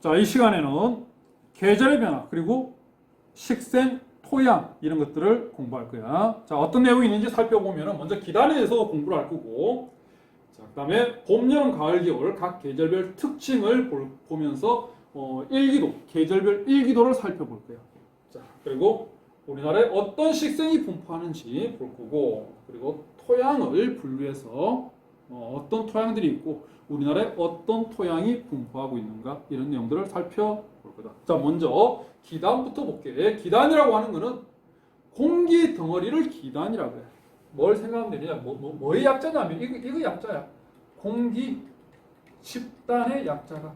자, 이 시간에는 계절의 변화 그리고 식생, 토양 이런 것들을 공부할 거야. 자, 어떤 내용이 있는지 살펴보면 먼저 기단에 대해서 공부를 할 거고, 자, 그다음에 봄, 여름, 가을, 겨울 각 계절별 특징을 보면서 일기도, 계절별 일기도를 살펴볼 거야. 자, 그리고 우리나라에 어떤 식생이 분포하는지 볼 거고, 그리고 토양을 분류해서 어떤 토양들이 있고 우리나라에 어떤 토양이 분포하고 있는가 이런 내용들을 살펴볼 거다. 자, 먼저 기단부터 볼게. 기단이라고 하는 거는 공기 덩어리를 기단이라고 해. 뭘 생각하면 되느냐? 뭐의 약자냐면 이거 약자야. 공기 집단의 약자가.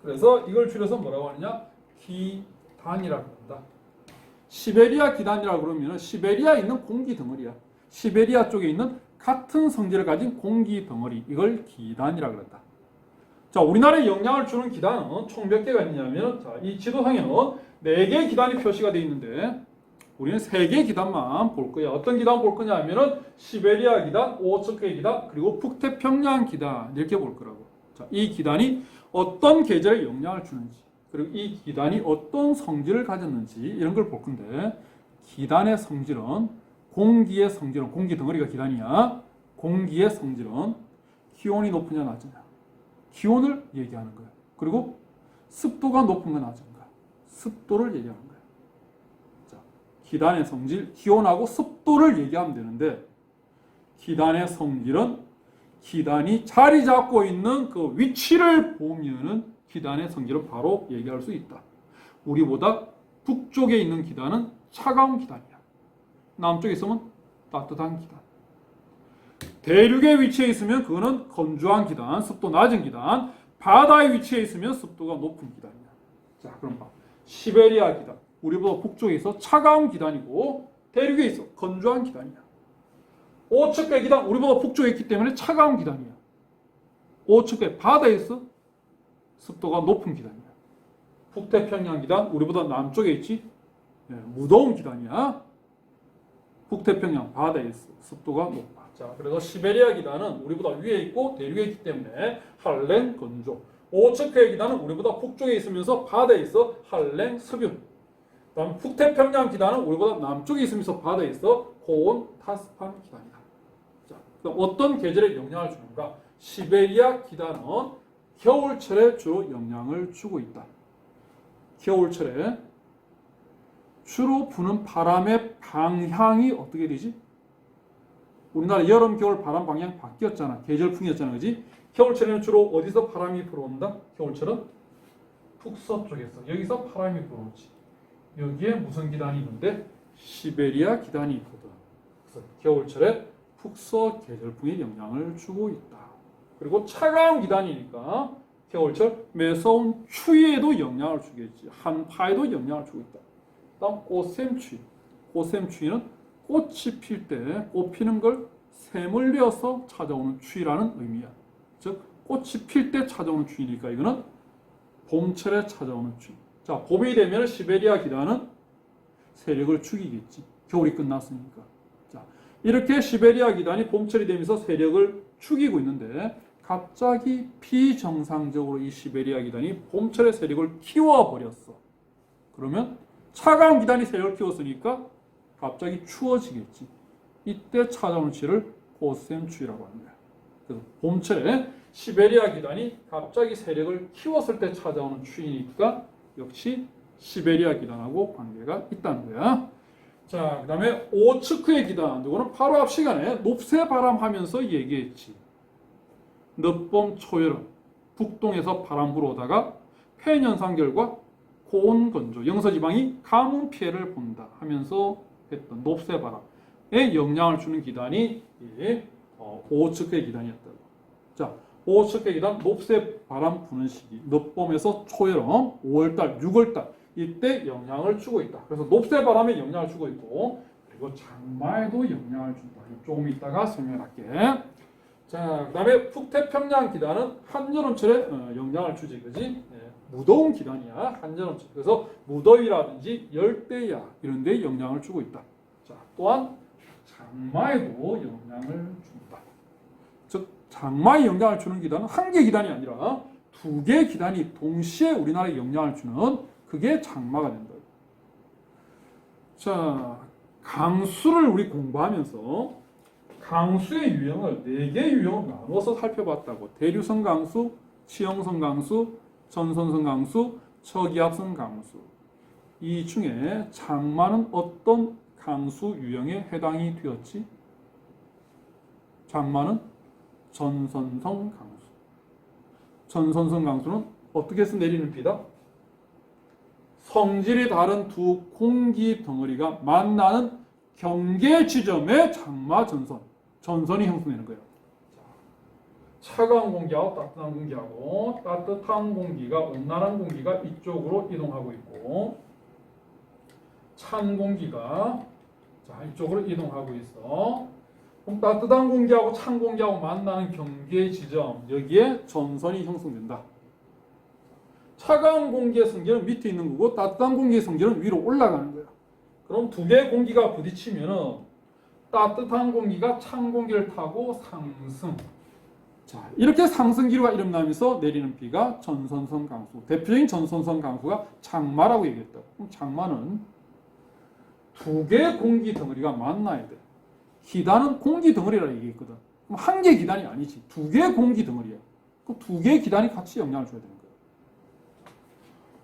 그래서 이걸 줄여서 뭐라고 하느냐? 기단이라고 한다. 시베리아 기단이라고 그러면 시베리아에 있는 공기 덩어리야. 시베리아 쪽에 있는 같은 성질을 가진 공기 덩어리, 이걸 기단이라고 그런다. 자, 우리나라에 영향을 주는 기단은 총 몇 개가 있냐면, 자, 이 지도상에는 4개의 기단이 표시가 되어 있는데 우리는 3개의 기단만 볼 거야. 어떤 기단 볼 거냐 하면은 시베리아 기단, 오호츠크의 기단, 그리고 북태평양 기단 이렇게 볼 거라고. 자, 이 기단이 어떤 계절에 영향을 주는지, 그리고 이 기단이 어떤 성질을 가졌는지 이런 걸 볼 건데, 기단의 성질은 공기의 성질은, 공기 덩어리가 기단이야. 공기의 성질은 기온이 높으냐 낮으냐, 기온을 얘기하는 거야. 그리고 습도가 높은가 낮은가, 습도를 얘기하는 거야. 자, 기단의 성질, 기온하고 습도를 얘기하면 되는데, 기단의 성질은 기단이 자리 잡고 있는 그 위치를 보면은 기단의 성질을 바로 얘기할 수 있다. 우리보다 북쪽에 있는 기단은 차가운 기단이야. 남쪽에 있으면 따뜻한 기단. 대륙에 위치해 있으면 그거는 건조한 기단, 습도 낮은 기단. 바다에 위치해 있으면 습도가 높은 기단이야. 자, 그럼 봐. 시베리아 기단, 우리보다 북쪽에 있어 차가운 기단이고, 대륙에 있어 건조한 기단이야. 오호츠크의 기단, 우리보다 북쪽에 있기 때문에 차가운 기단이야. 오호츠크의 바다에 있어 습도가 높은 기단이야. 북태평양 기단, 우리보다 남쪽에 있지, 무더운 기단이야. 북태평양 바다에 있어 습도가 높아. 자, 그래서 시베리아 기단은 우리보다 위에 있고 대륙에 있기 때문에 한랭 건조. 오호츠크의 기단은 우리보다 북쪽에 있으면서 바다에 있어 한랭 습윤. 그다음 북태평양 기단은 우리보다 남쪽에 있으면서 바다에 있어 고온 타습한 기단이다. 자, 그럼 어떤 계절에 영향을 주는가? 시베리아 기단은 겨울철에 주로 영향을 주고 있다. 겨울철에 주로 부는 바람의 방향이 어떻게 되지? 우리나라 여름, 겨울 바람 방향 바뀌었잖아. 계절풍이었잖아. 그지? 겨울철에는 주로 어디서 바람이 불어온다? 겨울철은 북서쪽에서. 여기서 바람이 불어오지. 여기에 무슨 기단이 있는데? 시베리아 기단이 있거든. 그래서 겨울철에 북서 계절풍이 영향을 주고 있다. 그리고 차가운 기단이니까 겨울철 매서운 추위에도 영향을 주겠지. 한파에도 영향을 주고 있다. 다음 꽃샘추위. 꽃샘추위는 꽃이 필 때 꽃 피는 걸 샘을 내어서 찾아오는 추위라는 의미야. 즉 꽃이 필 때 찾아오는 추위니까 이거는 봄철에 찾아오는 추위. 자, 봄이 되면 시베리아 기단은 세력을 죽이겠지. 겨울이 끝났으니까. 자, 이렇게 시베리아 기단이 봄철이 되면서 세력을 죽이고 있는데, 갑자기 비정상적으로 이 시베리아 기단이 봄철의 세력을 키워버렸어. 그러면 차가운 기단이 세력을 키웠으니까 갑자기 추워지겠지. 이때 찾아오는 추위를 꽃샘추위라고 하는 거야. 그래서 봄철에 시베리아 기단이 갑자기 세력을 키웠을 때 찾아오는 추위니까 역시 시베리아 기단하고 관계가 있다는 거야. 자, 그 다음에 오호츠크의 기단. 이거는 바로 앞 시간에 높새바람 하면서 얘기했지. 늦봄, 초여름, 북동에서 바람 불어오다가 폐연현상 결과 고온 건조, 영서지방이 가뭄 피해를 본다 하면서 했던 높새바람에 영향을 주는 기단이 오호츠크의 기단이었다고. 자, 오호츠크의 기단 높새바람 부는 시기, 늦봄에서 초여름, 5월달, 6월달 이때 영향을 주고 있다. 그래서 높새바람에 영향을 주고 있고, 그리고 장마에도 영향을 준다. 조금 이따가 설명할게. 자, 그 다음에 북태평양 기단은 한여름철에 영향을 주지, 그지? 무더운 기단이야, 한여름철. 그래서 무더위라든지 열대야 이런 데 영향을 주고 있다. 자, 또한 장마에도 영향을 준다. 즉 장마에 영향을 주는 기단은 한 개 기단이 아니라 두 개의 기단이 동시에 우리나라에 영향을 주는 그게 장마가 된다. 자, 강수를 우리 공부하면서 강수의 유형을 4개의 유형으로 나눠서 살펴봤다고. 대류성 강수, 치형성 강수, 전선성 강수, 저기압성 강수. 이 중에 장마는 어떤 강수 유형에 해당이 되었지? 장마는 전선성 강수. 전선성 강수는 어떻게 해서 내리는 비다? 성질이 다른 두 공기 덩어리가 만나는 경계 지점에 장마 전선이 형성되는 거예요. 차가운 공기하고 따뜻한 공기하고 따뜻한 공기가 온난한 공기가 이쪽으로 이동하고 있고 찬 공기가 이쪽으로 이동하고 있어. 그럼 따뜻한 공기하고 찬 공기하고 만나는 경계 지점 여기에 전선이 형성된다. 차가운 공기의 성질은 밑에 있는 거고 따뜻한 공기의 성질은 위로 올라가는 거야. 그럼 두 개의 공기가 부딪히면은 따뜻한 공기가 찬 공기를 타고 상승. 자, 이렇게 상승기류가 일어나면서 내리는 비가 전선성 강수. 대표적인 전선성 강수가 장마라고 얘기했다. 그럼 장마는 두 개의 공기 덩어리가 만나야 돼. 기단은 공기 덩어리라고 얘기했거든. 그럼 한 개의 기단이 아니지. 두 개의 공기 덩어리야. 그럼 두 개의 기단이 같이 영향을 줘야 되는 거야.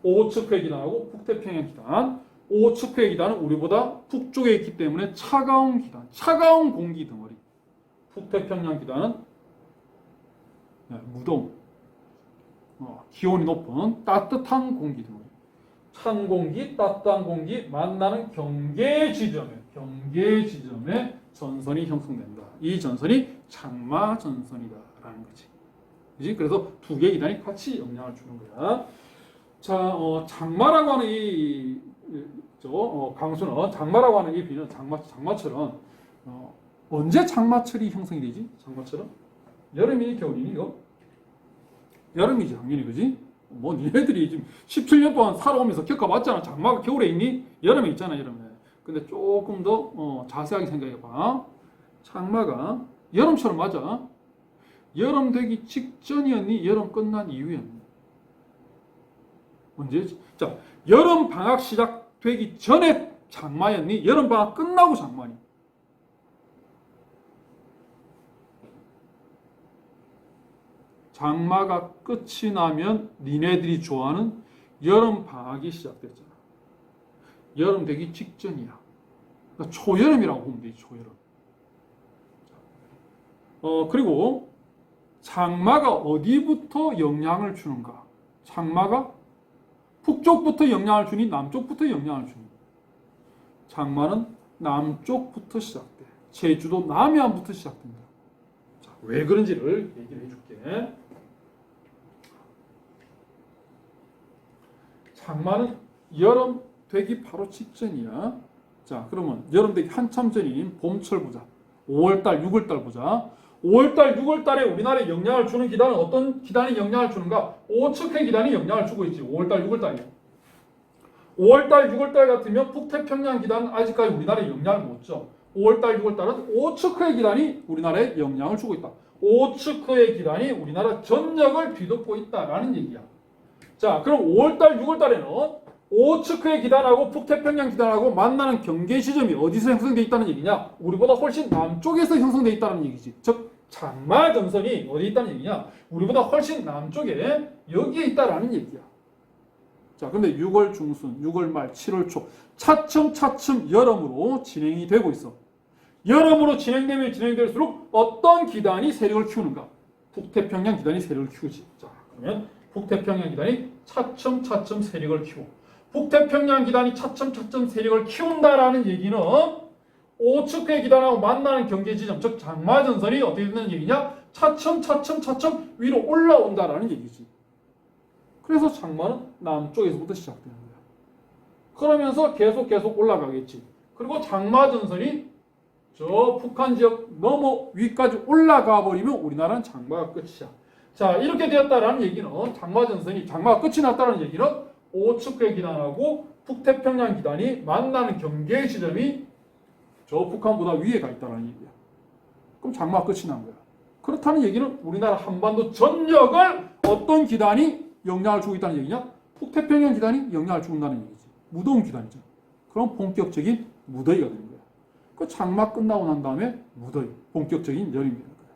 오츠크의 기단하고 북태평양 기단. 오츠크의 기단은 우리보다 북쪽에 있기 때문에 차가운 기단, 차가운 공기 덩어리. 북태평양 기단은 무더운, 기온이 높은 따뜻한 공기 덩어리. 찬 공기, 따뜻한 공기 만나는 경계 지점에 전선이 형성된다. 이 전선이 장마 전선이다라는 거지. 그지? 그래서 두 개의 기단이 같이 영향을 주는 거야. 자, 장마라고 하는 강수는 장마라고 하는 이 비는 장마철은 언제 장마철이 형성이 되지? 장마철은 여름이니 겨울이니 이거? 여름이지 당연히 그지? 뭐 니네들이 지금 17년 동안 살아오면서 겪어봤잖아. 장마가 겨울에 있니? 여름에 있잖아 여름에. 근데 조금 더 자세하게 생각해봐. 장마가 여름처럼 맞아. 여름 되기 직전이었니? 여름 끝난 이후였니? 언제지? 자, 여름 방학 시작되기 전에 장마였니? 여름 방학 끝나고 장마니? 장마가 끝이 나면 니네들이 좋아하는 여름 방학이 시작됐잖아. 여름 되기 직전이야. 그러니까 초여름이라고 보면 되지, 초여름. 그리고 장마가 어디부터 영향을 주는가? 장마가 북쪽부터 영향을 주니 남쪽부터 영향을 주니? 장마는 남쪽부터 시작돼. 제주도 남해안부터 시작된다. 자, 왜 그런지를 얘기를 해줄게. 장마는 여름 되기 바로 직전이야. 자, 그러면 여름 되기 한참 전인 봄철 보자. 5월달, 6월달 보자. 5월달, 6월달에 우리나라에 영향을 주는 기단은 어떤 기단이 영향을 주는가? 오츠크의 기단이 영향을 주고 있지. 5월달, 6월달이야. 5월달, 6월달 같으면 북태평양 기단은 아직까지 우리나라에 영향을 못 줘. 5월달, 6월달은 오츠크의 기단이 우리나라에 영향을 주고 있다. 오츠크의 기단이 우리나라 전역을 뒤덮고 있다라는 얘기야. 자, 그럼 5월달, 6월달에는 오츠크의 기단하고 북태평양 기단하고 만나는 경계 지점이 어디서 형성되어 있다는 얘기냐? 우리보다 훨씬 남쪽에서 형성되어 있다는 얘기지. 즉, 장마 전선이 어디에 있다는 얘기냐? 우리보다 훨씬 남쪽에 여기에 있다라는 얘기야. 자, 근데 6월 중순, 6월 말, 7월 초 차츰 여름으로 진행이 되고 있어. 여름으로 진행되면 진행될수록 어떤 기단이 세력을 키우는가? 북태평양 기단이 세력을 키우지. 자, 그러면 북태평양 기단이 차츰 세력을 키워. 북태평양 기단이 차츰 세력을 키운다라는 얘기는 오츠크의 기단하고 만나는 경계 지점, 즉 장마 전선이 어떻게 되는 얘기냐? 차츰 위로 올라온다라는 얘기지. 그래서 장마는 남쪽에서부터 시작되는 거야. 그러면서 계속 올라가겠지. 그리고 장마 전선이 저 북한 지역 넘어 위까지 올라가 버리면 우리나라는 장마가 끝이야. 자, 이렇게 되었다라는 얘기는 장마가 끝이 났다는 얘기는 오츠크의 기단하고 북태평양 기단이 만나는 경계 지점이 저 북한보다 위에 가 있다는 얘기야. 그럼 장마가 끝이 난 거야. 그렇다는 얘기는 우리나라 한반도 전역을 어떤 기단이 영향을 주고 있다는 얘기냐? 북태평양 기단이 영향을 주는다는 얘기지. 무더운 기단이죠. 그럼 본격적인 무더위가 되는 거야. 그 장마 끝나고 난 다음에 무더위, 본격적인 여름이 되는 거야.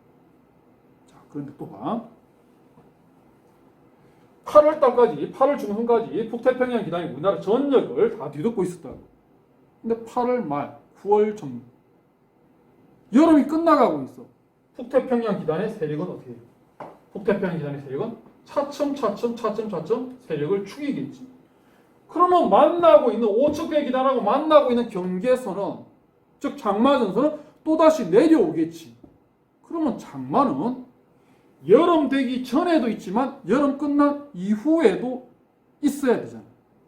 자, 그런데 또 봐. 8월 달까지, 8월 중순까지 북태평양 기단이 우리나라 전역을 다 뒤덮고 있었다고. 근데 8월 말, 9월 전, 여름이 끝나가고 있어. 북태평양 기단의 세력은 어떻게 해요? 북태평양 기단의 세력은 차츰 세력을 축이겠지. 그러면 만나고 있는 오척배 기단하고 만나고 있는 경계선은, 즉 장마전선은 또다시 내려오겠지. 그러면 장마는 여름 되기 전에도 있지만 여름 끝난 이후에도 있어야 되잖아.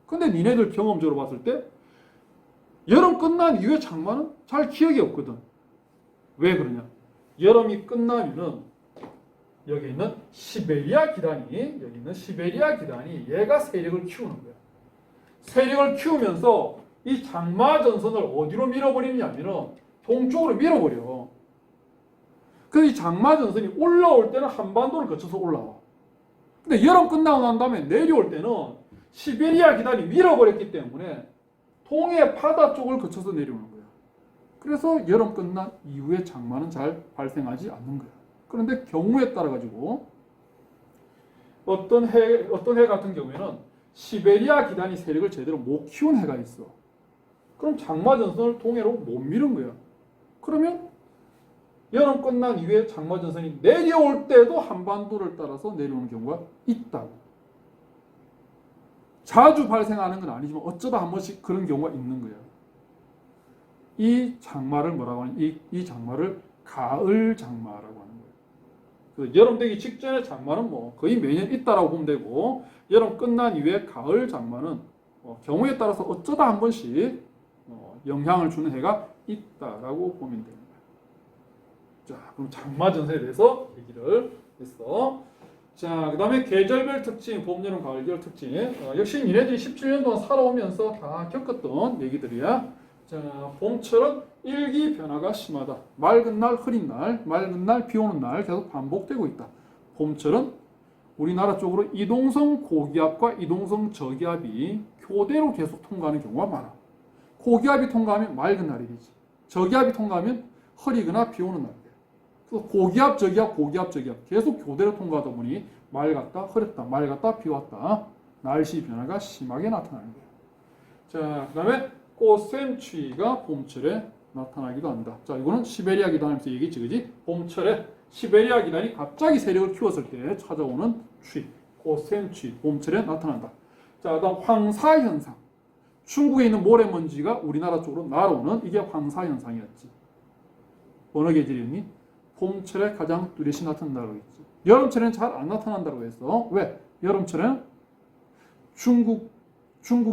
근데 니네들 경험적으로 봤을 때 여름 끝난 이후에 장마는 잘 기억이 없거든. 왜 그러냐? 여름이 끝나면은 여기 있는 시베리아 기단이 얘가 세력을 키우는 거야. 세력을 키우면서 이 장마 전선을 어디로 밀어버리냐면은 동쪽으로 밀어버려. 그래서 이 장마 전선이 올라올 때는 한반도를 거쳐서 올라와. 근데 여름 끝나고 난 다음에 내려올 때는 시베리아 기단이 밀어버렸기 때문에 동해 바다 쪽을 거쳐서 내려오는 거야. 그래서 여름 끝난 이후에 장마는 잘 발생하지 않는 거야. 그런데 경우에 따라 가지고 어떤 해 같은 경우에는 시베리아 기단이 세력을 제대로 못 키운 해가 있어. 그럼 장마 전선을 동해로 못 밀은 거야. 그러면 여름 끝난 이후에 장마 전선이 내려올 때도 한반도를 따라서 내려오는 경우가 있다고. 자주 발생하는 건 아니지만 어쩌다 한 번씩 그런 경우가 있는 거야. 이 장마를 뭐라고 하냐? 이 장마를 가을 장마라고 하는 거예요. 그래서 여름 되기 직전에 장마는 뭐 거의 매년 있다라고 보면 되고, 여름 끝난 이후에 가을 장마는 경우에 따라서 어쩌다 한 번씩 영향을 주는 해가 있다라고 보면 됩니다. 자, 그럼 장마 전선에 대해서 얘기를 했어. 자, 그 다음에 계절별 특징, 봄, 여름, 가을, 겨울 특징. 역시 니네들이 17년 동안 살아오면서 다 겪었던 얘기들이야. 자, 봄철은 일기 변화가 심하다. 맑은 날, 흐린 날, 맑은 날, 비 오는 날 계속 반복되고 있다. 봄철은 우리나라 쪽으로 이동성 고기압과 이동성 저기압이 교대로 계속 통과하는 경우가 많아. 고기압이 통과하면 맑은 날이 되지. 저기압이 통과하면 흐리거나 비 오는 날이 돼. 그래서 고기압, 저기압, 고기압, 저기압 계속 교대로 통과하다 보니 맑았다, 흐렸다, 맑았다, 비 왔다. 날씨 변화가 심하게 나타나는 거예요. 자, 그 다음에 꽃샘추위가 봄철에 나타나기도 한다. 자, 이거는 시베리아 기단에서 얘기했지, 그지? 봄철에 시베리아 기단이 갑자기 세력을 키웠을 때 찾아오는 추위, 꽃샘추위, 봄철에 나타난다. 자, 그다음 황사현상. 중국에 있는 모래먼지가 우리나라 쪽으로 날아오는 이게 황사현상이었지. 어느 계절이었니? 봄철에 가장 뚜렷이 나타난다고 했지. 여름철에는 잘 안 나타난다고 했어. 왜? 여름철에는 중국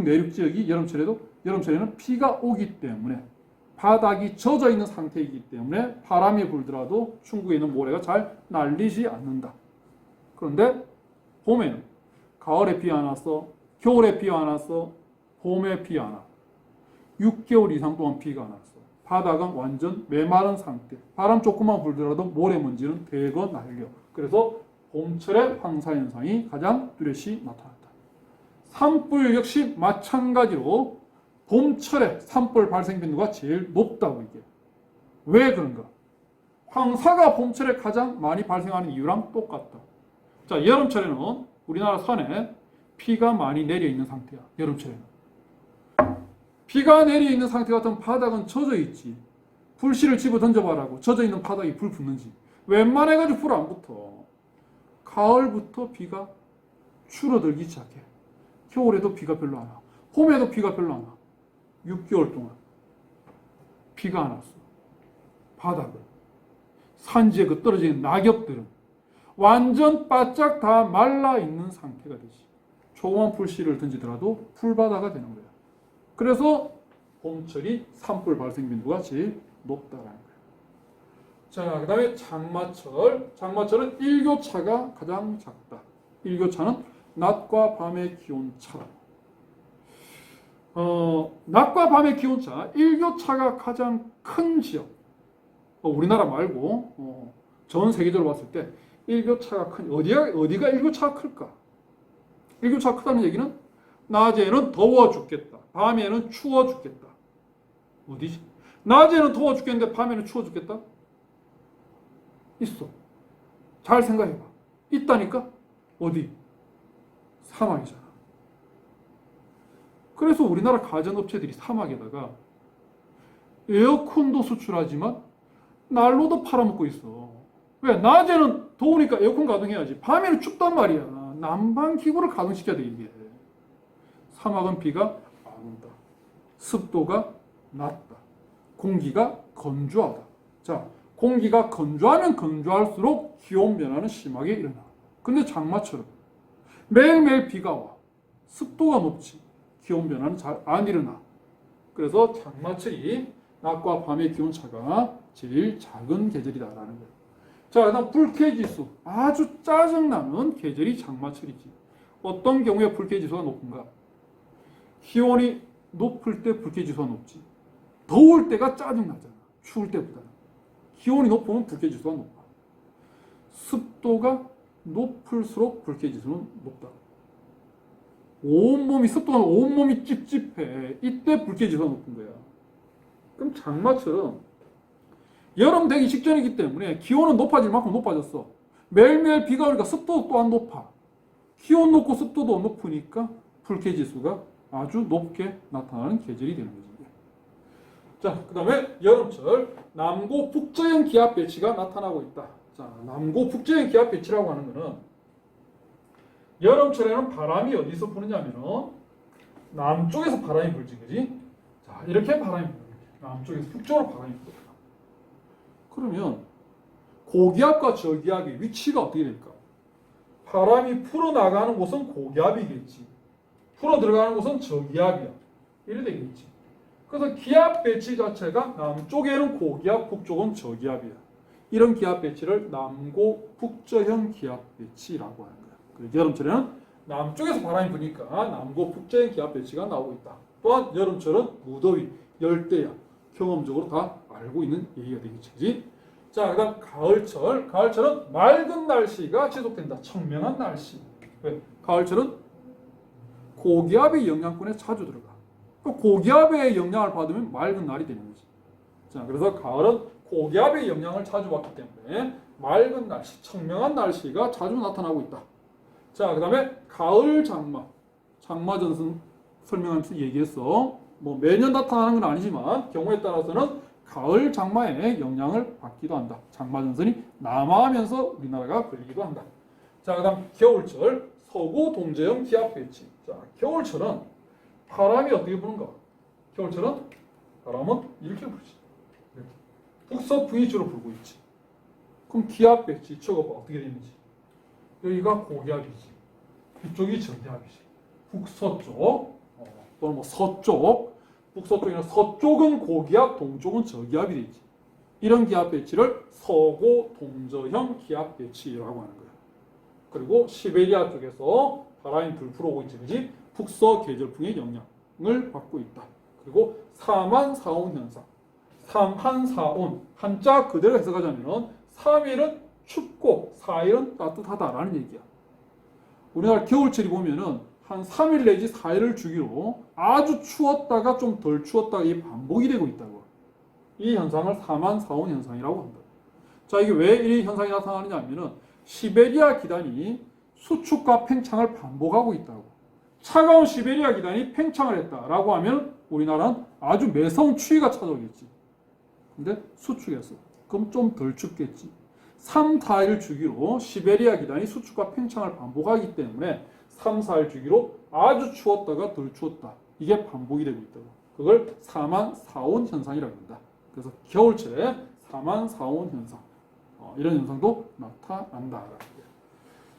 내륙 지역이 여름철에는 비가 오기 때문에 바닥이 젖어 있는 상태이기 때문에 바람이 불더라도 중국에 있는 모래가 잘 날리지 않는다. 그런데 봄에는 가을에 비 안 왔어, 겨울에 비 안 왔어, 봄에 비 안 와. 6개월 이상 동안 비가 안 왔어. 바닥은 완전 메마른 상태. 바람 조금만 불더라도 모래먼지는 대거 날려. 그래서 봄철의 황사현상이 가장 뚜렷이 나타난다. 산불 역시 마찬가지로 봄철에 산불 발생 빈도가 제일 높다고 이게. 왜 그런가? 황사가 봄철에 가장 많이 발생하는 이유랑 똑같다. 자, 여름철에는 우리나라 산에 비가 많이 내려 있는 상태야. 여름철에는. 비가 내려 있는 상태 같은 바닥은 젖어 있지. 불씨를 집어 던져봐라고. 젖어 있는 바닥이 불 붙는지. 웬만해가지고 불 안 붙어. 가을부터 비가 줄어들기 시작해. 겨울에도 비가 별로 안 와. 봄에도 비가 별로 안 와. 6개월 동안 비가 안 왔어. 바닥은. 산지에 그 떨어지는 낙엽들은 완전 바짝 다 말라 있는 상태가 되지. 조그만 불씨를 던지더라도 풀바다가 되는 거야. 그래서 봄철이 산불 발생 빈도가 제일 높다라는 거예요. 자, 그 다음에 장마철. 장마철은 일교차가 가장 작다. 일교차는 낮과 밤의 기온차. 낮과 밤의 기온차, 일교차가 가장 큰 지역. 우리나라 말고 전 세계적으로 봤을 때 일교차가 큰 어디가 일교차가 클까? 일교차가 크다는 얘기는 낮에는 더워 죽겠다. 밤에는 추워 죽겠다. 어디지? 낮에는 더워 죽겠는데 밤에는 추워 죽겠다? 있어. 잘 생각해봐. 있다니까? 어디? 사막이잖아. 그래서 우리나라 가전업체들이 사막에다가 에어컨도 수출하지만 난로도 팔아먹고 있어. 왜? 낮에는 더우니까 에어컨 가동해야지. 밤에는 춥단 말이야. 난방기구를 가동시켜야 돼, 이게. 사막은 비가 안 온다. 습도가 낮다. 공기가 건조하다. 자, 공기가 건조하면 건조할수록 기온 변화는 심하게 일어나. 근데 장마처럼 매일매일 비가 와. 습도가 높지. 기온 변화는 잘 안 일어나. 그래서 장마철이 낮과 밤의 기온차가 제일 작은 계절이다라는 거예요. 자, 그다음 불쾌지수. 아주 짜증나는 계절이 장마철이지. 어떤 경우에 불쾌지수가 높은가? 기온이 높을 때 불쾌지수가 높지. 더울 때가 짜증나잖아. 추울 때보다는. 기온이 높으면 불쾌지수가 높아. 습도가 높을수록 불쾌지수는 높다. 습도가 온몸이 찝찝해. 이때 불쾌지수가 높은 거야. 그럼 장마철은 여름 되기 직전이기 때문에 기온은 높아질 만큼 높아졌어. 매일매일 비가 오니까 습도도 또한 높아. 기온 높고 습도도 높으니까 불쾌지수가 아주 높게 나타나는 계절이 되는 거지. 자, 그 다음에 여름철 남고 북저형 기압 배치가 나타나고 있다. 자, 남고 북저형 기압 배치라고 하는 거는 여름철에는 바람이 어디서 부느냐면은 남쪽에서 바람이 불지, 그지? 자, 이렇게 바람이 불어. 남쪽에서 북쪽으로 바람이 불어. 그러면 고기압과 저기압의 위치가 어떻게 될까? 바람이 풀어나가는 곳은 고기압이겠지. 풀어 들어가는 곳은 저기압이야. 이래 되겠지. 그래서 기압 배치 자체가 남쪽에는 고기압, 북쪽은 저기압이야. 이런 기압 배치를 남고 북저형 기압 배치라고 하는 거야. 그래서 여름철에는 남쪽에서 바람이 부니까 남고 북저형 기압 배치가 나오고 있다. 또한 여름철은 무더위, 열대야. 경험적으로 다 알고 있는 얘기가 되겠지. 자, 그다음 가을철. 가을철은 맑은 날씨가 지속된다. 청명한 날씨. 왜? 가을철은 고기압의 영향권에 자주 들어가. 고기압의 영향을 받으면 맑은 날이 되는 거지. 자, 그래서 가을은 고기압의 영향을 자주 받기 때문에 맑은 날씨, 청명한 날씨가 자주 나타나고 있다. 자, 그 다음에 가을 장마. 장마전선 설명하면서 얘기했어. 뭐 매년 나타나는 건 아니지만 경우에 따라서는 가을 장마에 영향을 받기도 한다. 장마전선이 남하하면서 우리나라가 걸리기도 한다. 자, 그 다음 겨울철 서구 동저형 기압 배치. 자, 겨울철은 바람이 어떻게 부는가? 겨울철은 바람은 이렇게 불지. 이렇게. 북서풍이 주로 불고 있지. 그럼 기압 배치 적어봐. 어떻게 되는지. 여기가 고기압이지. 이쪽이 저기압이지. 북서쪽 또는 뭐 서쪽. 북서쪽이나 서쪽은 고기압, 동쪽은 저기압이 되지. 이런 기압 배치를 서고 동저형 기압 배치라고 하는 거야. 그리고 시베리아 쪽에서 바람이 불풀어 오고 있지, 그지? 북서 계절풍의 영향을 받고 있다. 그리고 사만사온 현상. 삼한사온. 한자 그대로 해석하자면 3일은 춥고 4일은 따뜻하다라는 얘기야. 우리나라 겨울철이 보면은 한 3일 내지 4일을 주기로 아주 추웠다가 좀 덜 추웠다가 이 반복이 되고 있다고. 이 현상을 사만사온 현상이라고 한다. 자, 이게 왜 이 현상이 나타나느냐 하면은 시베리아 기단이 수축과 팽창을 반복하고 있다고. 차가운 시베리아 기단이 팽창을 했다라고 하면 우리나라는 아주 매서운 추위가 찾아오겠지. 근데 수축했어. 그럼 좀 덜 춥겠지. 3, 4일 주기로 시베리아 기단이 수축과 팽창을 반복하기 때문에 3, 4일 주기로 아주 추웠다가 덜 추웠다. 이게 반복이 되고 있다고. 그걸 사만사온 현상이라고 한다. 그래서 겨울철에 사만사온 현상. 이런 현상도 나타난다.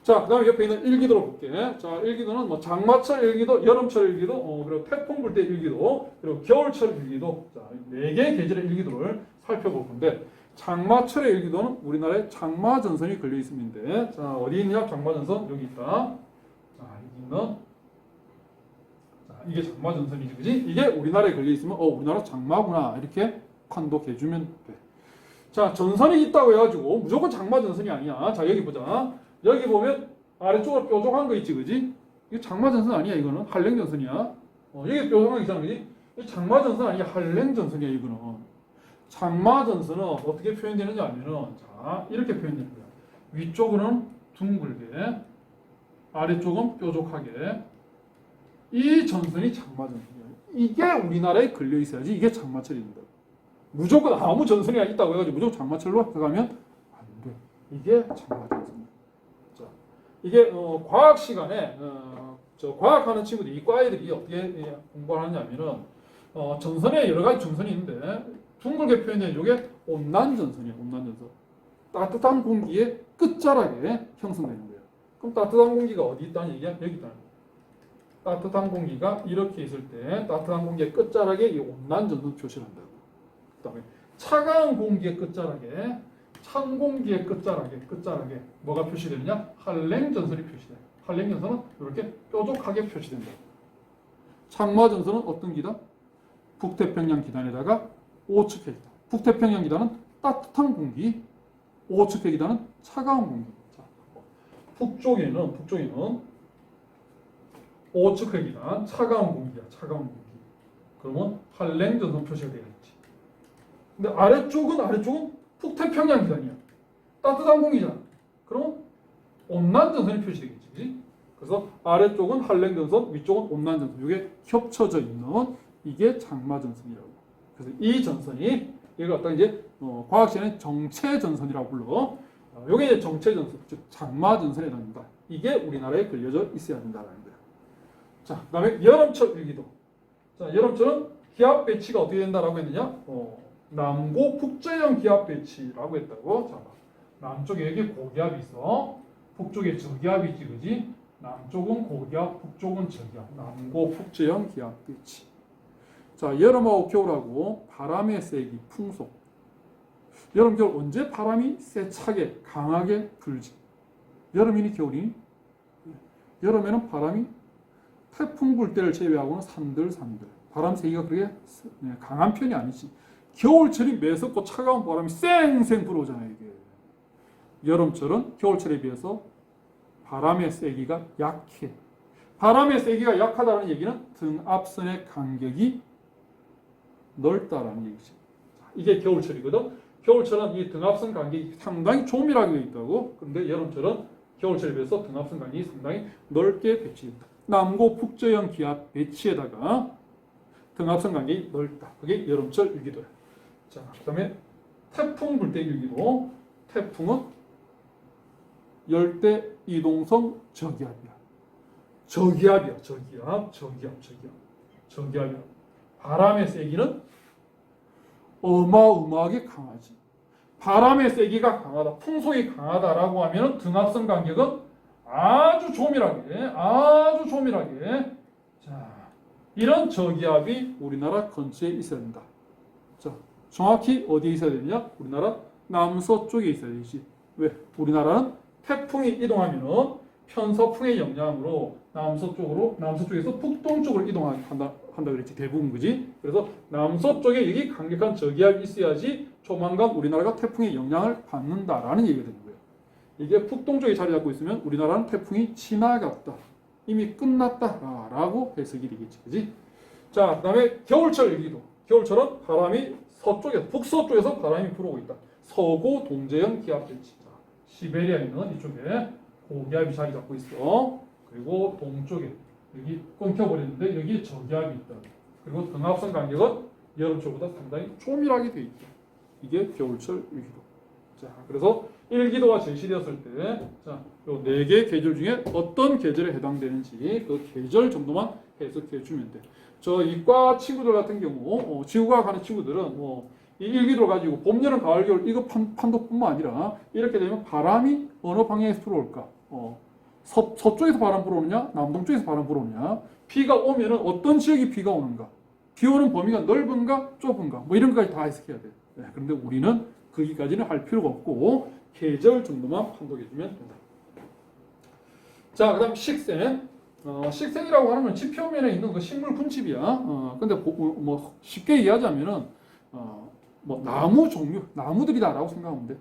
자, 그 다음에 옆에 있는 일기도를 볼게. 자, 일기도는 뭐 장마철 일기도, 여름철 일기도, 그리고 태풍 불 때 일기도, 그리고 겨울철 일기도. 자, 4개의 계절의 일기도를 살펴볼 건데, 장마철의 일기도는 우리나라에 장마전선이 걸려 있습니다. 자, 어디 있냐? 장마전선 여기 있다. 자, 여기는 자, 이게 장마전선이지, 그지? 이게 우리나라에 걸려 있으면 우리나라 장마구나 이렇게 판독해 주면 돼. 자, 전선이 있다고 해가지고 무조건 장마 전선이 아니야. 자, 여기 보자. 여기 보면 아래쪽으로 뾰족한 거 있지, 그지? 이거 장마 전선 아니야, 이거는 한랭 전선이야. 여기 뾰족한 거 있잖아, 그지? 이 장마 전선 아니야, 한랭 전선이야, 이거는. 장마 전선은 어떻게 표현되는지 알면은, 자, 이렇게 표현되는 거야. 위쪽은 둥글게, 아래쪽은 뾰족하게. 이 전선이 장마 전선이야. 이게 우리나라에 걸려 있어야지 이게 장마철입니다. 무조건 아무 전선이 있다고 해가지고 무조건 장마철로 가면 안 돼. 이게 장마 전선이야. 자, 이게 과학 시간에 저 과학하는 친구들, 이과 애들이 어떻게 공부를 하냐면은 전선에 여러 가지 전선이 있는데 둥글게 표현된 이게 온난 전선이야. 온난 전선. 따뜻한 공기의 끝자락에 형성되는 거예요. 그럼 따뜻한 공기가 어디 있다는 얘기야? 여기 있다는 거야. 따뜻한 공기가 이렇게 있을 때 따뜻한 공기의 끝자락에 이 온난 전선 표시를 한다고. 그다음에 차가운 공기의 끝자락에 찬 공기의 끝자락에 뭐가 표시되느냐? 한랭 전선이 표시돼. 한랭 전선은 이렇게 뾰족하게 표시된다. 장마 전선은 어떤 기단? 북태평양 기단에다가 오츠케 기단. 북태평양 기단은 따뜻한 공기, 오츠케 기단은 차가운 공기. 자, 북쪽에는 오츠케 기단, 차가운 공기야, 차가운 공기. 그러면 한랭 전선 표시가 되겠지. 근데 아래쪽은 북태평양 기단이야. 따뜻한 공기잖아. 그럼 온난 전선이 표시되겠지. 그치? 그래서 아래쪽은 한랭 전선, 위쪽은 온난 전선. 이게 협쳐져 있는 이게 장마 전선이라고. 그래서 이 전선이 이걸 갖다 이제 과학 시간에 정체 전선이라고 불러. 이게 이제 정체 전선, 즉 장마 전선에 해당된다. 이게 우리나라에 걸려져 있어야 된다는 거야. 자, 그다음에 여름철 일기도. 자, 여름철은 기압 배치가 어떻게 된다라고 했느냐? 남고 북저형 기압 배치라고 했다고. 자, 남쪽에 여기 고기압이 있어. 북쪽에 저기압이 있지, 그지? 남쪽은 고기압, 북쪽은 저기압. 남고 북저형 기압 배치. 자, 여름하고 겨울하고 바람의 세기, 풍속. 여름, 겨울 언제 바람이 세차게, 강하게 불지? 여름이니 겨울이니? 여름에는 바람이 태풍 불 때를 제외하고는 산들산들. 바람 세기가 그렇게 강한 편이 아니지. 겨울철이 매섭고 차가운 바람이 쌩쌩 불어오잖아요, 이게. 여름철은 겨울철에 비해서 바람의 세기가 약해. 바람의 세기가 약하다는 얘기는 등압선의 간격이 넓다라는 얘기죠. 이게 겨울철이거든. 겨울철은 이 등압선 간격이 상당히 조밀하게 되어 있다고. 그런데 여름철은 겨울철에 비해서 등압선 간격이 상당히 넓게 배치된다. 남고 북저형 기압 배치에다가 등압선 간격이 넓다. 그게 여름철 일기도야. 자, 그다음에 태풍 불 때 일기도. 태풍은 열대 이동성 저기압이야. 저기압이야. 저기압이야. 바람의 세기는 어마어마하게 강하지. 바람의 세기가 강하다, 풍속이 강하다라고 하면 등압선 간격은 아주 조밀하게. 자, 이런 저기압이 우리나라 근처에 있어야 된다. 자, 정확히 어디에 있어야 되느냐? 우리나라 남서쪽에 있어야 되지. 왜? 우리나라는 태풍이 이동하면은 편서풍의 영향으로 남서쪽에서 북동쪽으로 이동한다 그랬지. 대부분, 그지? 그래서 남서쪽에 여기 강력한 저기압이 있어야지 조만간 우리나라가 태풍의 영향을 받는다라는 얘기가 되는 거예요. 이게 북동쪽에 자리 잡고 있으면 우리나라는 태풍이 지나갔다, 이미 끝났다라고 해석이 되겠지, 그지? 자, 그다음에 겨울철 일기도. 겨울철은 바람이 북서쪽에서 바람이 불어오고 있다. 서고 동제형 기압 배치. 시베리아에 있는 이쪽에 고기압이 자리 잡고 있어. 그리고 동쪽에 여기 끊겨버렸는데 여기 저기압이 있다. 그리고 등압선 간격은 여름철보다 상당히 조밀하게 되어 있다. 이게 겨울철 일기도. 자, 그래서 일기도가 제시되었을 때, 자, 요 네 개의 계절 중에 어떤 계절에 해당되는지 그 계절 정도만 해석해 주면 돼. 저 이과 친구들 같은 경우, 지구과학 하는 친구들은 이 일기도를 가지고 봄, 여름, 가을, 겨울 이거 판도뿐만 아니라 이렇게 되면 바람이 어느 방향에서 불어올까? 서쪽에서 바람 불어오느냐? 남동쪽에서 바람 불어오느냐? 비가 오면은 어떤 지역이 비가 오는가? 비 오는 범위가 넓은가? 좁은가? 뭐 이런 것까지 다 해석해야 돼. 네, 그런데 우리는 거기까지는 할 필요가 없고 계절 정도만 판독해주면 된다. 자, 그 다음 식생. 식생이라고 하는 건 지표면에 있는 그 식물 군집이야. 근데 뭐 쉽게 이해하자면은 뭐 나무 종류, 나무들이다라고 생각하면 돼.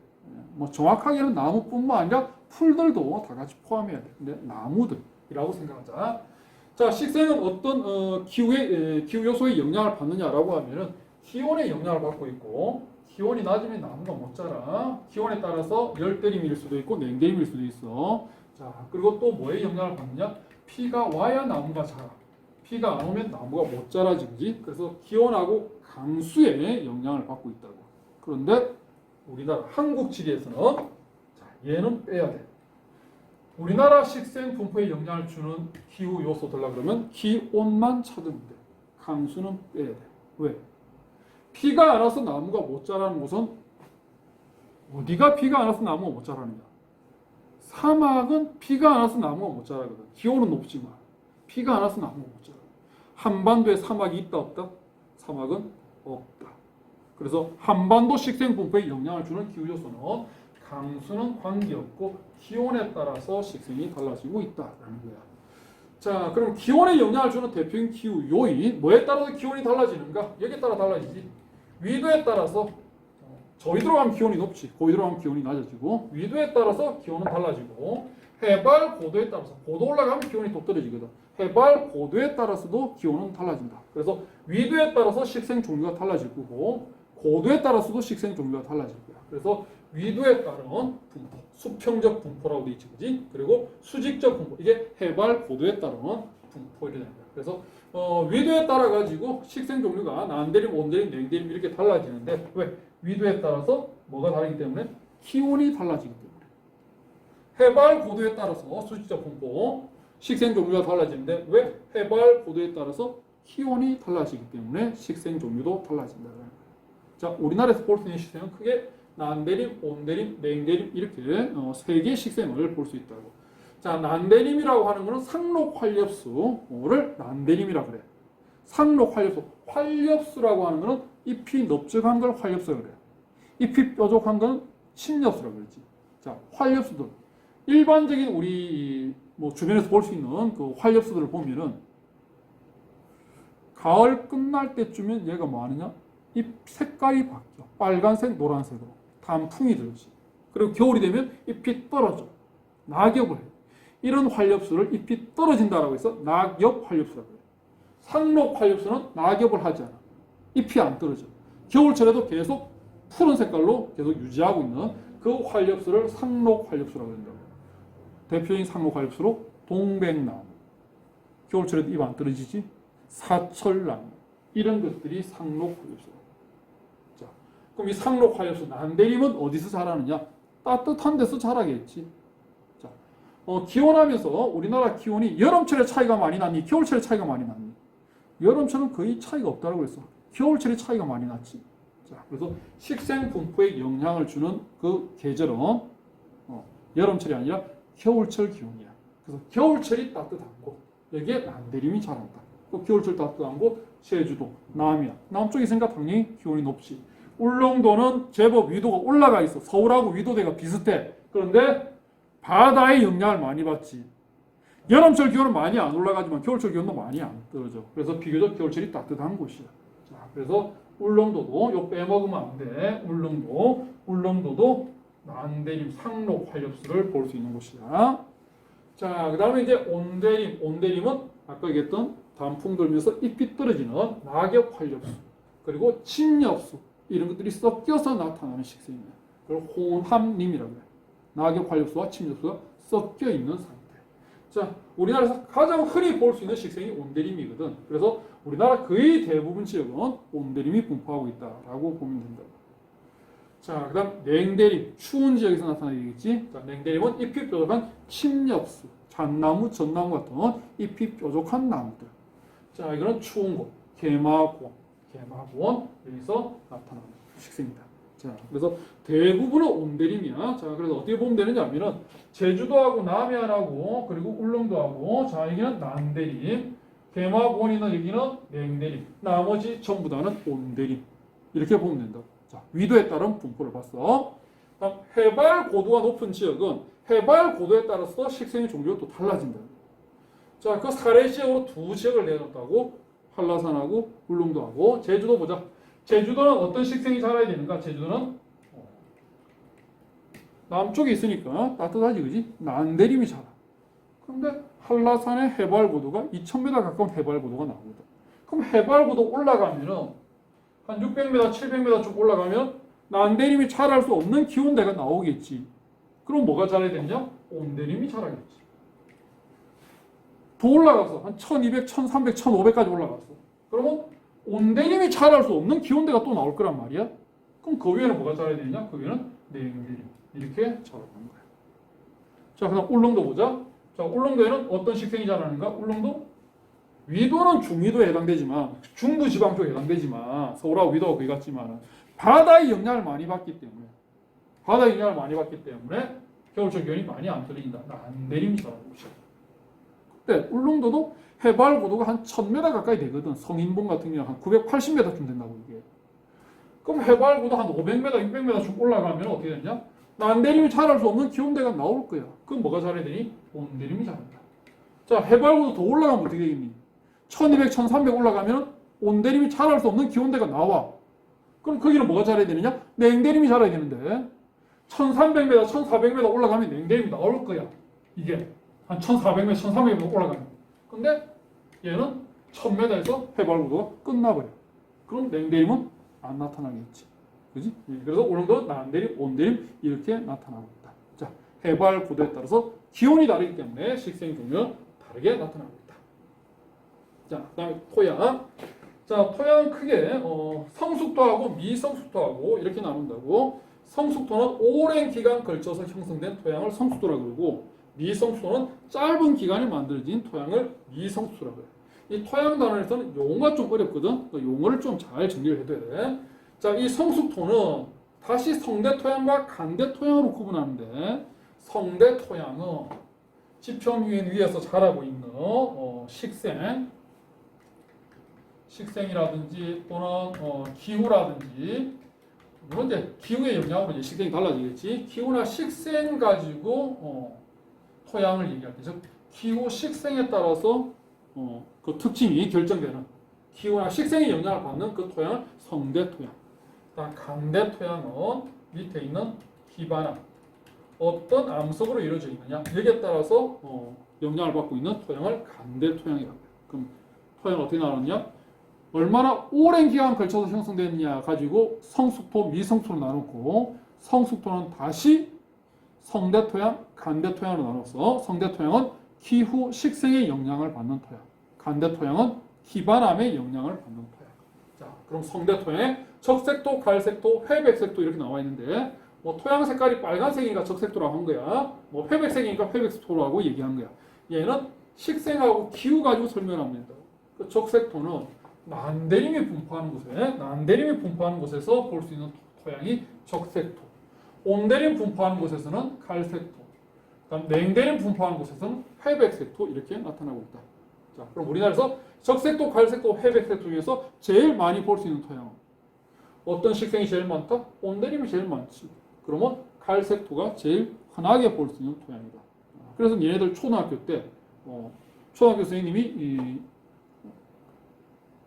뭐 정확하게는 나무뿐만 아니라 풀들도 다 같이 포함해야 돼. 근데 나무들이라고 생각하자. 자, 식생은 어떤 기후 요소의 영향을 받느냐라고 하면은 기온의 영향을 받고 있고, 기온이 낮으면 나무가 못 자라. 기온에 따라서 열대림일 수도 있고 냉대림일 수도 있어. 자, 그리고 또 뭐에 영향을 받느냐? 비가 와야 나무가 자라. 비가 안 오면 나무가 못 자라지, 그지? 그래서 기온하고 강수에 영향을 받고 있다고. 그런데 우리나라 한국 지리에서는 자, 얘는 빼야 돼. 우리나라 식생 분포에 영향을 주는 기후 요소들라 그러면 기온만 찾으면 돼. 강수는 빼야 돼. 왜? 비가 안 와서 나무가 못 자라는 곳은 어디가 비가 안 와서 나무가 못 자라느냐? 사막은 비가 안 와서 나무가 못 자라거든. 기온은 높지만 비가 안 와서 나무가 못 자라. 한반도에 사막이 있다 없다? 사막은 없다. 그래서 한반도 식생 분포에 영향을 주는 기후 요소는 강수는 관계없고 기온에 따라서 식생이 달라지고 있다라는 거야. 자, 그럼 기온에 영향을 주는 대표적인 기후 요인, 뭐에 따라서 기온이 달라지는가? 여기에 따라 달라지지. 위도에 따라서 저위도로 가면 기온이 높지, 고위도로 가면 기온이 낮아지고, 위도에 따라서 기온은 달라지고, 해발 고도에 따라서 고도 올라가면 기온이 또 떨어지거든. 해발 고도에 따라서도 기온은 달라진다. 그래서 위도에 따라서 식생 종류가 달라질 거고, 고도에 따라서도 식생 종류가 달라질 거야. 그래서 위도에 따른 분포, 수평적 분포라고 돼 있지, 그지? 그리고 수직적 분포, 이게 해발 고도에 따른 분포 이렇게 됩니다. 그래서 위도에 따라 가지고 식생 종류가 난대림, 온대림, 냉대림 이렇게 달라지는데 왜? 위도에 따라서 뭐가 다르기 때문에 기온이 달라지기 때문에. 해발 고도에 따라서 수직적 분포, 식생 종류가 달라지는데 왜? 해발 고도에 따라서 기온이 달라지기 때문에 식생 종류도 달라진다는 거예요. 자, 우리나라에서 볼 수 있는 식생은 크게 난대림, 온대림, 냉대림 이렇게 세 개의 식생을 볼 수 있다고. 자, 난대림이라고 하는 것은 상록활엽수를 난대림이라고 그래. 상록활엽수, 활엽수라고 하는 것은 잎이 넓적한 걸 활엽수라고 그래. 잎이 뾰족한 건 침엽수라고 그러지. 자, 활엽수들 일반적인 우리 뭐 주변에서 볼 수 있는 그 활엽수들을 보면은 가을 끝날 때쯤엔 얘가 뭐 하느냐? 잎 색깔이 바뀌어. 빨간색, 노란색으로. 단풍이 들지. 그리고 겨울이 되면 잎이 떨어져. 낙엽을 해. 이런 활엽수를 잎이 떨어진다라고 해서 낙엽 활엽수라고 해요. 상록 활엽수는 낙엽을 하지 않아. 잎이 안 떨어져. 겨울철에도 계속 푸른 색깔로 계속 유지하고 있는 그 활엽수를 상록 활엽수라고 한다고. 대표적인 상록 활엽수로 동백나무. 겨울철에도 잎 안 떨어지지. 사철나무. 이런 것들이 상록 활엽수. 자, 그럼 이 상록 활엽수 난대림은 어디서 자라느냐? 따뜻한 데서 자라겠지. 자, 기온하면서 우리나라 기온이 여름철에 차이가 많이 났니? 겨울철에 차이가 많이 났니? 여름철은 거의 차이가 없다고 그랬어. 겨울철에 차이가 많이 났지. 자, 그래서 식생 분포에 영향을 주는 그 계절은 여름철이 아니라 겨울철 기온이야. 그래서 겨울철이 따뜻한 곳, 여기에 난대림이 자란다. 또 겨울철 따뜻한 곳, 제주도, 남이야. 남쪽에 있으니까 당연히 기온이 높지. 울릉도는 제법 위도가 올라가 있어. 서울하고 위도대가 비슷해. 그런데 바다의 영향을 많이 받지. 여름철 기온은 많이 안 올라가지만 겨울철 기온도 많이 안 떨어져. 그래서 비교적 겨울철이 따뜻한 곳이야. 자, 그래서 울릉도도 요 빼먹으면 안 돼. 울릉도도 난대림, 상록 활엽수를 볼 수 있는 곳이야. 자, 그 다음에 이제 온대림. 온대림은 아까 얘기했던 단풍 돌면서 잎이 떨어지는 낙엽 활엽수. 그리고 침엽수. 이런 것들이 섞여서 나타나는 식생이야. 그걸 혼합림이라고 해. 낙엽 활엽수와 침엽수가 섞여 있는 상태. 자, 우리나라에서 가장 흔히 볼 수 있는 식생이 온대림이거든. 그래서 우리나라 거의 대부분 지역은 온대림이 분포하고 있다라고 보면 된다. 자, 그 다음 냉대림, 추운 지역에서 나타나겠지. 자, 냉대림은 잎이 뾰족한 침엽수, 잣나무, 전나무 같은 잎이 뾰족한 나무들. 자, 이거는 추운 곳, 개마고원 여기서 나타나는 식생이다. 자, 그래서 대부분은 온대림이야. 자, 그래서 어떻게 보면 되느냐 하면은 제주도하고 남해안하고 그리고 울릉도하고 자, 여기는 난대림, 개마고원 있는 여기는 냉대림, 나머지 전부 다는 온대림. 이렇게 보면 된다. 자, 위도에 따른 분포를 봤어. 다음 해발 고도가 높은 지역은 해발 고도에 따라서 식생의 종류가 또 달라진다. 자, 그 사례 지역으로 두 지역을 내놨다고. 한라산하고 울릉도하고 제주도 보자. 제주도는 어떤 식생이 자라야 되는가? 제주도는 남쪽에 있으니까 따뜻하지, 그지? 난내림이 자라. 근데 한라산의 해발 고도가 2,000m 가까운 해발 고도가 나오거든. 그럼 해발 고도 올라가면은 한 600m, 700m 쭉 올라가면 난내림이 자랄 수 없는 기온대가 나오겠지. 그럼 뭐가 자라야 되냐? 온내림이 자라겠지. 더 올라가서 한 1200, 1300, 1500까지 올라갔어. 그러면 온내림이 자랄 수 없는 기온대가 또 나올 거란 말이야. 그럼 그 위에는 뭐가 자라야 되냐? 그 위에는 냉내림. 이렇게 자라는 거야. 자, 그다음 울릉도 보자. 자, 울릉도에는 어떤 식생이 자라는가? 울릉도 위도는 중위도에 해당되지만 중부 지방 쪽에 해당되지만 서울하고 위도가 거의 같지만 바다의 영향을 많이 받기 때문에 겨울철 기온이 많이 안 떨어진다. 난내림이 자라는 곳이야. 그때 울릉도도 해발 고도가 한 1000m 가까이 되거든. 성인봉 같은 경우는 한 980m쯤 된다고 이게. 그럼 해발 고도 한 500m, 600m쯤 올라가면 어떻게 되냐? 난내림이 자랄 수 없는 기온대가 나올 거야. 그럼 뭐가 자라야 되니? 온내림이 자란다. 자, 해발 고도 더 올라가면 어떻게 되겠니? 1200, 1300 올라가면 온내림이 자랄 수 없는 기온대가 나와. 그럼 거기는 뭐가 자라야 되느냐? 냉내림이 자라야 되는데 1300m, 1400m 올라가면 냉내림이 나올 거야. 이게 한 1400m, 1300m 올라가면. 근데 얘는 1000m에서 해발 고도가 끝나버려. 그럼 냉내림은 안 나타나겠지. 그지? 그래서 울릉도 난내림, 온내림 이렇게 나타나고 있다. 자, 해발 고도에 따라서 기온이 다르기 때문에 식생 종류는 다르게 나타나고 있다. 자, 그다음에 토양. 자, 토양은 크게 성숙토하고 미성숙토하고 이렇게 나눈다고. 성숙토는 오랜 기간 걸쳐서 형성된 토양을 성숙토라고 그러고, 미성숙토는 짧은 기간에 만들어진 토양을 미성숙토라고 해요. 이 토양 단원에서는 용어가 좀 어렵거든. 그 용어를 좀 잘 정리를 해둬야 돼. 자, 이 성숙토는 다시 성대토양과 간대토양으로 구분하는데, 성대토양은 지표면 위에서 자라고 있는 식생이라든지 또는 기후라든지, 물론 이제 기후의 영향으로 이제 식생이 달라지겠지. 기후나 식생 가지고 토양을 얘기할 때, 즉 기후 식생에 따라서 그 특징이 결정되는, 기후나 식생의 영향을 받는 그 토양을 성대토양. 간대토양은 밑에 있는 기반암, 어떤 암석으로 이루어져 있느냐, 여기에 따라서 영향을 받고 있는 토양을 간대토양이라고 해요. 그럼 토양을 어떻게 나누느냐? 얼마나 오랜 기간 걸쳐서 형성됐느냐 가지고 성숙토, 미성숙토로 나누고, 성숙토는 다시 성대토양, 간대토양으로 나눠서 성대토양은 기후, 식생의 영향을 받는 토양, 간대토양은 기반암의 영향을 받는 토양. 자, 그럼 성대토양에 적색토, 갈색토, 회백색토 이렇게 나와 있는데, 뭐 토양 색깔이 빨간색이니까 적색토라고 한 거야. 뭐 회백색이니까 회백토라고 얘기한 거야. 얘는 식생하고 기후 가지고 설명하면 된다. 그 적색토는 난내림이 분포하는 곳에서 볼 수 있는 토양이 적색토. 온내림 분포하는 곳에서는 갈색토. 그다음 냉내림 분포하는 곳에서는 회백색토 이렇게 나타나고 있다. 자, 그럼 우리나라에서 적색토, 갈색토, 회백색토 중에서 제일 많이 볼 수 있는 토양은 어떤 식생이 제일 많다? 온내림이 제일 많지. 그러면 갈색토가 제일 흔하게 볼 수 있는 토양이다. 그래서 얘네들 초등학교 때 초등학교 선생님이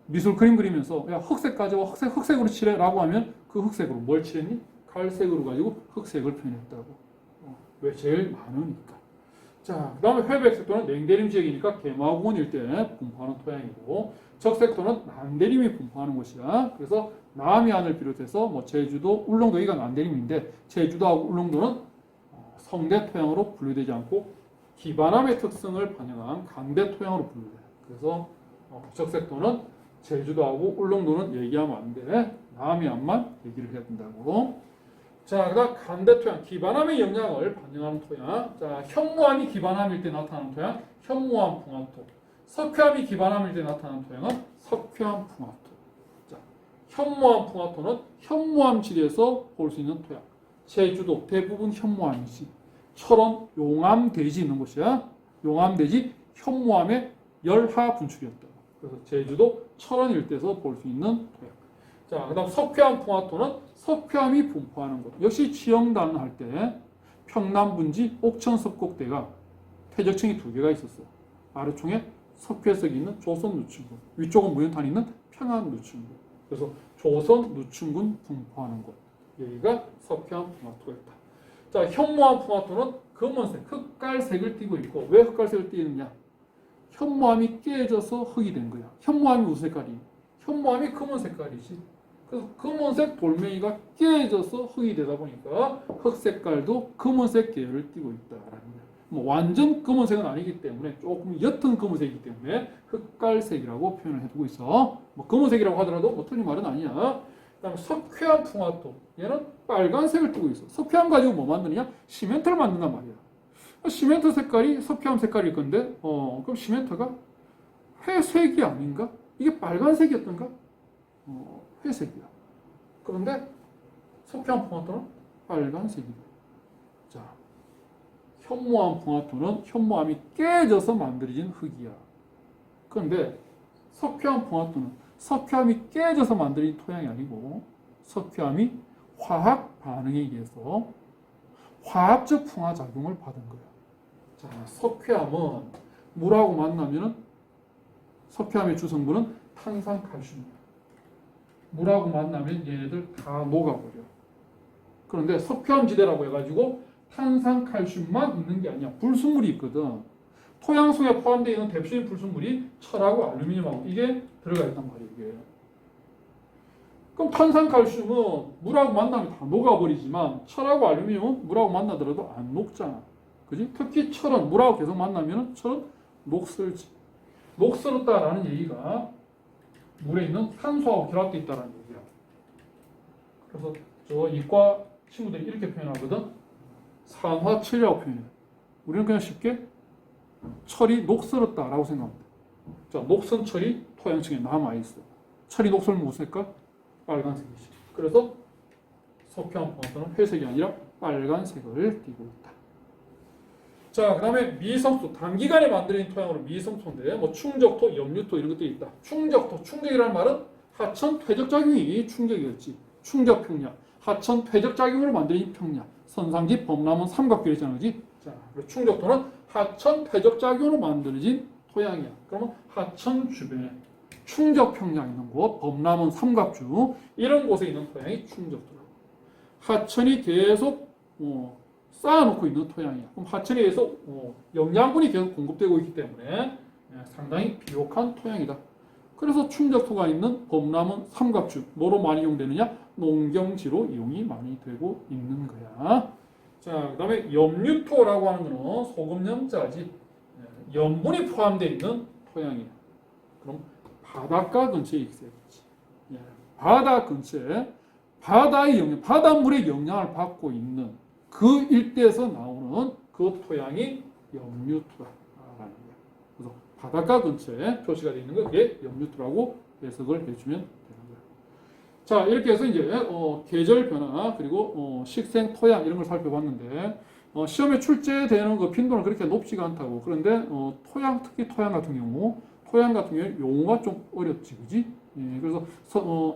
미술 그림 그리면서 야, 흑색 가져와, 흑색으로 칠해라고 하면 그 흑색으로 뭘 칠했니? 갈색으로 가지고 흑색을 표현했다고. 왜? 제일 많으니까. 자, 그 다음에 회백색토는 냉내림 지역이니까 개마고원 일대에 분포하는 토양이고, 적색토는 난내림이 분포하는 곳이야. 그래서 남해안을 비롯해서 뭐 제주도, 울릉도 여기가 난내림인데, 제주도하고 울릉도는 성대토양으로 분류되지 않고 기반암의 특성을 반영한 간대토양으로 분류돼요. 그래서 적색토는 제주도하고 울릉도는 얘기하면 안 돼. 남해안만 얘기를 해야 된다고. 자, 그다음 간대토양, 기반암의 영향을 반영하는 토양. 자, 현무암이 기반암일 때 나타나는 토양, 현무암 풍화토. 석회암이 기반암일 때 나타나는 토양은 석회암 풍화토. 자, 현무암 풍화토는 현무암 지대에서 볼 수 있는 토양. 제주도 대부분 현무암이지. 철원, 용암 대지 있는 곳이야. 용암 대지 현무암의 열하 분출이었다. 그래서 제주도 철원 일대에서 볼 수 있는 토양. 자, 그 다음 석회암 풍화토는 석회암이 분포하는 곳. 역시 지형단 할 때 평남분지 옥천석곡대가 퇴적층이 두 개가 있었어. 아래쪽에 석회석이 있는 조선 누층구, 위쪽은 무연탄이 있는 평안 누층구. 그래서 조선 누춘군 분포하는 곳. 여기가 석회암 풍화토가 있다. 자, 현모암 풍화토는 검은색, 흑갈색을 띠고 있고 왜 흑갈색을 띠느냐? 현모암이 깨져서 흙이 된 거야. 현모암이 무슨 색깔이? 현모암이 검은 색깔이지. 그래서 검은색 돌멩이가 깨져서 흙이 되다 보니까 흙 색깔도 검은색 계열을 띠고 있다라는 거야. 뭐 완전 검은색은 아니기 때문에 조금 옅은 검은색이기 때문에 흑갈색이라고 표현을 해두고 있어. 뭐 검은색이라고 하더라도 뭐 틀린 말은 아니야. 그다음에 석회암 풍화토, 얘는 빨간색을 띠고 있어. 석회암 가지고 뭐 만드느냐? 시멘트를 만든단 말이야. 시멘트 색깔이 석회암 색깔일 건데, 그럼 시멘트가 회색이 아닌가? 이게 빨간색이었던가? 회색이야. 그런데 석회암 풍화토는 빨간색이다. 자, 현모암 풍화토는 현모암이 깨져서 만들어진 흙이야. 그런데 석회암 풍화토는 석회암이 깨져서 만들어진 토양이 아니고 석회암이 화학 반응에 의해서 화학적 풍화 작용을 받은 거야. 자, 석회암은 물하고 만나면은 석회암의 주성분은 탄산칼슘이야. 물하고 만나면 얘네들 다 녹아버려. 그런데 석회암 지대라고 해가지고 탄산칼슘만 있는 게 아니야. 불순물이 있거든. 토양 속에 포함되어 있는 대표적인 불순물이 철하고 알루미늄하고 이게 들어가 있단 말이에요. 이게. 그럼 탄산칼슘은 물하고 만나면 다 녹아버리지만 철하고 알루미늄은 물하고 만나더라도 안 녹잖아. 그지? 특히 철은 물하고 계속 만나면 철은 녹슬지. 녹슬었다라는 얘기가 물에 있는 산소하고 결합되어 있다는 얘기야. 그래서 저 이과 친구들이 이렇게 표현하거든. 산화철이라고 표현해. 우리는 그냥 쉽게 철이 녹슬었다라고 생각합니다. 자, 녹슨 철이 토양층에 남아있어. 철이 녹슬면 무슨 색깔? 빨간색이지. 그래서 석회암 풍화토는 회색이 아니라 빨간색을 띠고 있다. 자, 그 다음에 미성토, 단기간에 만들어진 토양으로 미성토인데 뭐 충적토, 염류토 이런 것들이 있다. 충적토, 충격이라는 말은 하천 퇴적작용이 충격이었지. 충격평야, 하천 퇴적작용으로 만들어진 평야, 선상지, 범람원, 삼각뷰 있잖아, 그지? 자, 충적토는 하천 퇴적작용으로 만들어진 토양이야. 그러면 하천 주변에 충적평야 있는 곳, 범람원, 삼각주 이런 곳에 있는 토양이 충적토라고. 하천이 계속 쌓아놓고 있는 토양이야. 그럼 하천에 의해서 영양분이 계속 공급되고 있기 때문에 상당히 비옥한 토양이다. 그래서 충적토가 있는 범람은 삼각주, 뭐로 많이 이용되느냐? 농경지로 이용이 많이 되고 있는 거야. 자, 그 다음에 염류토라고 하는 거는 소금염자지. 염분이 포함되어 있는 토양이야. 그럼 바닷가 근처에 있어야겠지. 바다 근처에 바다의 영양, 바닷물의 영향을 받고 있는 그 일대에서 나오는 그 토양이 염류토라는 거야. 그래서 바닷가 근처에 표시가 되어 있는 거 그게 염류토라고 해석을 해주면 되는 거야. 자, 이렇게 해서 이제 계절 변화 그리고 식생 토양 이런 걸 살펴봤는데 시험에 출제되는 그 빈도는 그렇게 높지가 않다고. 그런데 토양 특히 토양 같은 경우 용어가 좀 어렵지, 그지? 예, 그래서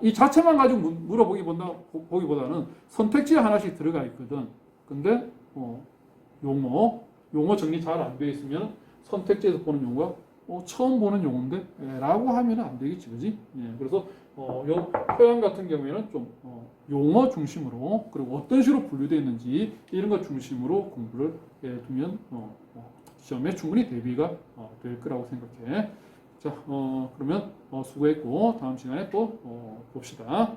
이 자체만 가지고 물어보기보다는 선택지에 하나씩 들어가 있거든. 근데 용어 정리 잘 안 되어 있으면 선택지에서 보는 용어가 처음 보는 용어인데 라고 하면 안 되겠지, 그지? 예, 그래서 요 토양 같은 경우에는 좀 용어 중심으로 그리고 어떤 식으로 분류되어 있는지 이런 것 중심으로 공부를 해두면 시험에 충분히 대비가 될 거라고 생각해. 자, 그러면 수고했고 다음 시간에 또 봅시다.